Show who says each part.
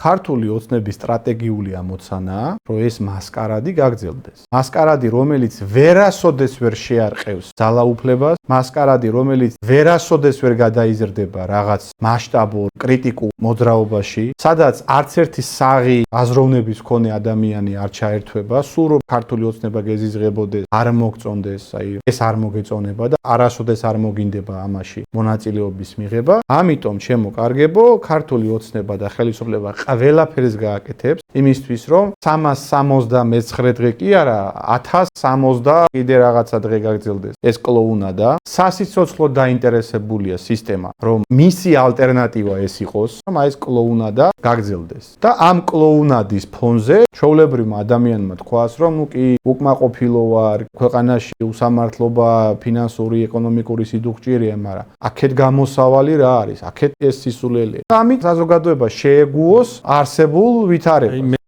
Speaker 1: ქართული ოცნების სტრატეგიული ამოცანაა, რომ ეს მასკარადი გაგრძელდეს. მასკარადი, რომელიც ვერასოდეს ვერ შეარყევს ძალაუფლებას, მასკარადი, რომელიც ვერასოდეს ვერ გადაიზრდება რაღაც მასშტაბურ კრიტიკულ მოძრაობაში, სადაც არც ერთი საღი აზროვნების მქონე ადამიანი არ ჩაერთვება, სულ რომ ქართული ოცნება გეზიზღებოდეს, არ მოგწონდეს, ეს არ მოგეწონება და არასოდეს არ მოგინდება ამაში მონაწილეობის მიღება. ამიტომ ჩემო კარგებო, ქართული ოცნება და ხელისუფლება ყველაფერს გააკეთებს იმისთვის, რომ 369 დღე კი არა, 1060 კიდე რაღაცა დღე გაგრძელდეს ეს კლოუნადა. სასიცოცხლო დაინტერესებულია სისტემა, რომ მისი ალტერნატივა ეს იყოს, რომ ეს კლოუნადა გაგრძელდეს. და ამ კლოუნადის ფონზე ჩვეულებრივმა ადამიანმა თქვას, რომ ნუ კი უკმაყოფილო ვარ, ქვეყანაში უსამართლობა, ფინანსური, ეკონომიკური სიდუხჭირია, მაგრამ აქეთ გამოსავალი რა არის? აქეთ ეს სისულელეა. ამით საზოგადოება შეეგუოს არსებულ ვითარებას.